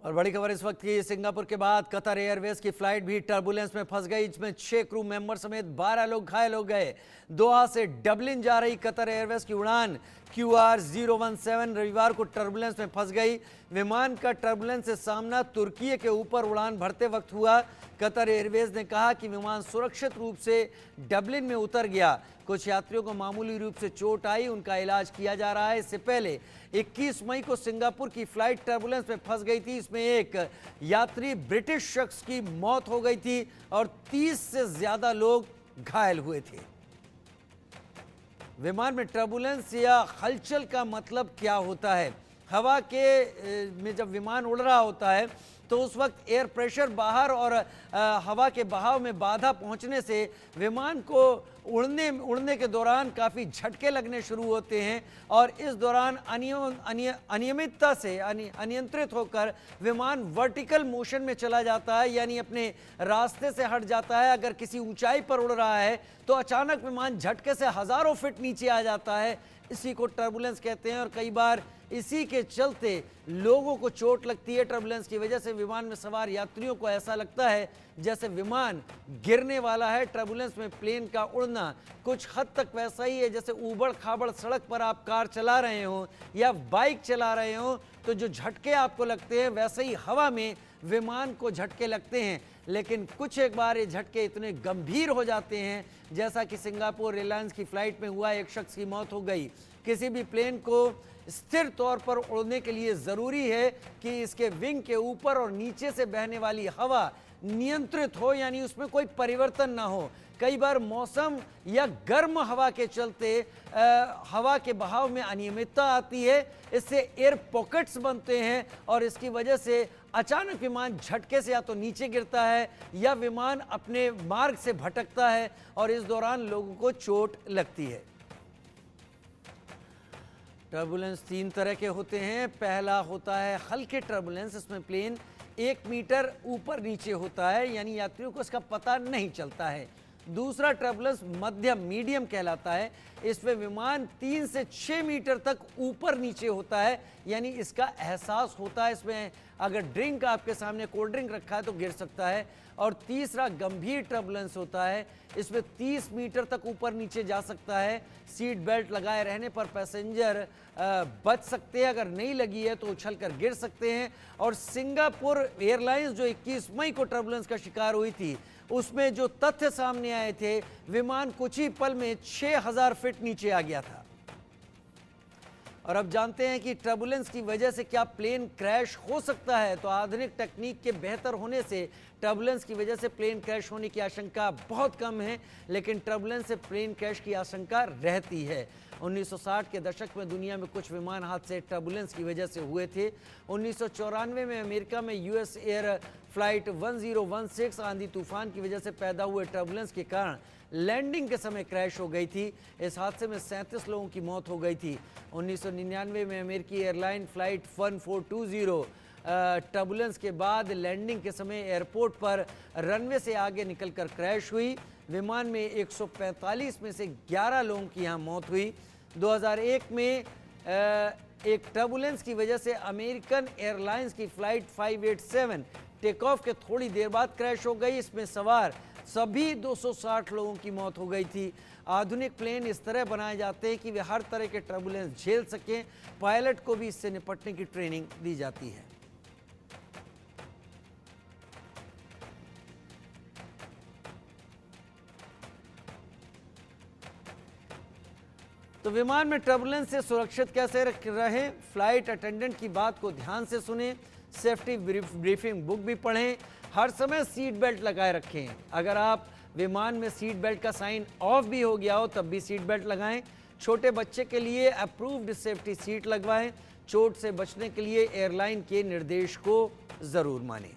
और बड़ी खबर इस वक्त की, सिंगापुर के बाद कतर एयरवेज की फ्लाइट भी टर्बुलेंस में फंस गई। इसमें 6 क्रू मेंबर समेत 12 लोग घायल हो गए। दोहा से डबलिन जा रही कतर एयरवेज की उड़ान QR017 रविवार को टर्बुलेंस में फंस गई। विमान का टर्बुलेंस से सामना तुर्की के ऊपर उड़ान भरते वक्त हुआ। कतर एयरवेज ने कहा कि विमान सुरक्षित रूप से डबलिन में उतर गया। कुछ यात्रियों को मामूली रूप से चोट आई, उनका इलाज किया जा रहा है। इससे पहले 21 मई को सिंगापुर की फ्लाइट टर्बुलेंस में फंस गई थी। इसमें एक यात्री ब्रिटिश शख्स की मौत हो गई थी और 30 से ज्यादा लोग घायल हुए थे। विमान में टर्बुलेंस या हलचल का मतलब क्या होता है? हवा के में जब विमान उड़ रहा होता है तो उस वक्त एयर प्रेशर बाहर और हवा के बहाव में बाधा पहुंचने से विमान को उड़ने के दौरान काफ़ी झटके लगने शुरू होते हैं और इस दौरान अनियमितता से अनियंत्रित होकर विमान वर्टिकल मोशन में चला जाता है, यानी अपने रास्ते से हट जाता है। अगर किसी ऊंचाई पर उड़ रहा है तो अचानक विमान झटके से हज़ारों फीट नीचे आ जाता है। इसी को टर्बुलेंस कहते हैं और कई बार इसी के चलते लोगों को चोट लगती है। टर्बुलेंस की वजह से विमान में सवार यात्रियों को ऐसा लगता है जैसे विमान गिरने वाला है। टर्बुलेंस में प्लेन का उड़ना कुछ हद तक वैसा ही है जैसे ऊबड़ खाबड़ सड़क पर आप कार चला रहे हो या बाइक चला रहे हो तो जो झटके आपको लगते हैं वैसे ही हवा में विमान को झटके लगते हैं। लेकिन कुछ एक बार ये झटके इतने गंभीर हो जाते हैं जैसा कि सिंगापुर एयरलाइंस की फ्लाइट में हुआ, एक शख्स की मौत हो गई। किसी भी प्लेन को स्थिर तौर पर उड़ने के लिए ज़रूरी है कि इसके विंग के ऊपर और नीचे से बहने वाली हवा नियंत्रित हो, यानी उसमें कोई परिवर्तन ना हो। कई बार मौसम या गर्म हवा के चलते हवा के बहाव में अनियमितता आती है, इससे एयर पॉकेट्स बनते हैं और इसकी वजह से अचानक विमान झटके से या तो नीचे गिरता है या विमान अपने मार्ग से भटकता है और इस दौरान लोगों को चोट लगती है। टर्बुलेंस 3 तरह के होते हैं। पहला होता है हल्के टर्बुलेंस, इसमें प्लेन 1 मीटर ऊपर नीचे होता है, यानी यात्रियों को इसका पता नहीं चलता है। दूसरा टर्बुलेंस मध्यम मीडियम कहलाता है, इसमें विमान 3 से 6 मीटर तक ऊपर नीचे होता है, यानी इसका एहसास होता है। इसमें अगर ड्रिंक आपके सामने कोल्ड ड्रिंक रखा है तो गिर सकता है। और तीसरा गंभीर टर्बुलेंस होता है, इसमें 30 मीटर तक ऊपर नीचे जा सकता है। सीट बेल्ट लगाए रहने पर पैसेंजर बच सकते हैं, अगर नहीं लगी है तो उछलकर गिर सकते हैं। और सिंगापुर एयरलाइंस जो 21 मई को टर्बुलेंस का शिकार हुई थी उसमें जो तथ्य सामने आए थे, विमान कुछ ही पल में 6000 फीट नीचे आ गया था। और अब जानते हैं कि टर्बुलेंस की वजह से क्या प्लेन क्रैश हो सकता है। तो आधुनिक तकनीक के बेहतर होने से टर्बुलेंस की वजह से प्लेन क्रैश होने की आशंका बहुत कम है, लेकिन टर्बुलेंस से प्लेन क्रैश की आशंका रहती है। 1960 के दशक में दुनिया में कुछ विमान हादसे टर्बुलेंस की वजह से हुए थे। 1994 में अमेरिका में US एयर फ्लाइट 1016 आंधी तूफान की वजह से पैदा हुए टर्बुलेंस के कारण लैंडिंग के समय क्रैश हो गई थी। इस हादसे में 37 लोगों की मौत हो गई थी। 1999 में अमेरिकी एयरलाइन फ्लाइट 1420 टर्बुलेंस के बाद लैंडिंग के समय एयरपोर्ट पर रनवे से आगे निकलकर क्रैश हुई। विमान में 145 में से 11 लोगों की यहाँ मौत हुई। 2001 में एक टर्बुलेंस की वजह से अमेरिकन एयरलाइंस की फ्लाइट 587 टेक ऑफ के थोड़ी देर बाद क्रैश हो गई। इसमें सवार सभी 260 लोगों की मौत हो गई थी। आधुनिक प्लेन इस तरह बनाए जाते हैं कि वे हर तरह के टर्बुलेंस झेल सकें। पायलट को भी इससे निपटने की ट्रेनिंग दी जाती है। तो विमान में टर्बुलेंस से सुरक्षित कैसे रहें, फ्लाइट अटेंडेंट की बात को ध्यान से सुनें, सेफ्टी ब्रीफिंग बुक भी पढ़ें, हर समय सीट बेल्ट लगाए रखें। अगर आप विमान में सीट बेल्ट का साइन ऑफ भी हो गया हो तब भी सीट बेल्ट लगाएं। छोटे बच्चे के लिए अप्रूव्ड सेफ्टी सीट लगवाएं। चोट से बचने के लिए एयरलाइन के निर्देश को ज़रूर मानें।